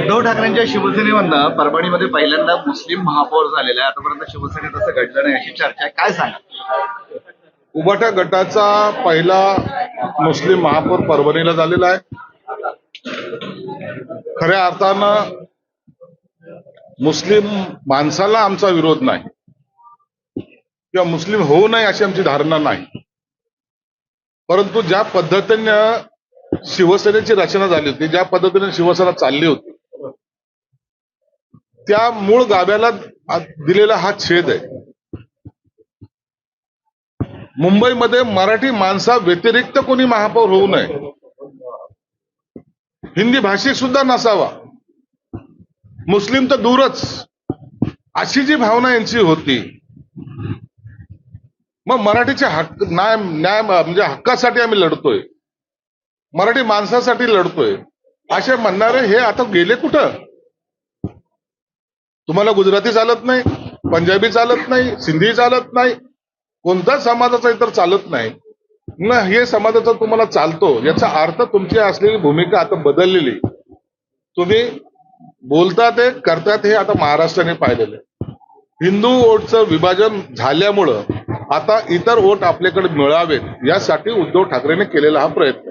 उद्धव ठाकरेंच्या शिवसेनेमधनं परभणीमध्ये पहिल्यांदा मुस्लिम महापौर झालेला आहे. आतापर्यंत शिवसेनेत असं घडलं नाही अशी चर्चा आहे. काय सांगा? उबाटा गटाचा पहिला मुस्लिम महापौर परभणीला झालेला आहे. खऱ्या अर्थानं मुस्लिम माणसाला आमचा विरोध नाही किंवा मुस्लिम होऊ नये अशी आमची धारणा नाही, परंतु ज्या पद्धतीनं शिवसेनेची रचना झाली होती, ज्या पद्धतीने शिवसेना चालली होती, त्या मूळ गाभ्याला दिलेला हा छेद आहे. मुंबईमध्ये मराठी माणसा व्यतिरिक्त कोणी महापौर होऊ नये, हिंदी भाषिक सुद्धा नसावा, मुस्लिम तर दूरच, अशी जी भावना यांची होती. मग मराठीचे हक्क न्याय म्हणजे हक्कासाठी आम्ही लढतोय, मराठी माणसासाठी लढतोय असे म्हणणारे हे आता गेले कुठं? तुम्हाला गुजराती चालत नाही, पंजाबी चालत नाही, सिंधी चालत नाही, कोणत्याच समाजाचा इतर चालत नाही ना, हे समाजाचा तुम्हाला चालतो. याचा अर्थ तुमची असलेली भूमिका आता बदललेली. तुम्ही बोलतात हे करतात हे आता महाराष्ट्राने पाहिलेलं आहे. हिंदू वोटचं विभाजन झाल्यामुळं आता इतर वोट आपल्याकडे मिळावेत यासाठी उद्धव ठाकरेंनी केलेला हा प्रयत्न.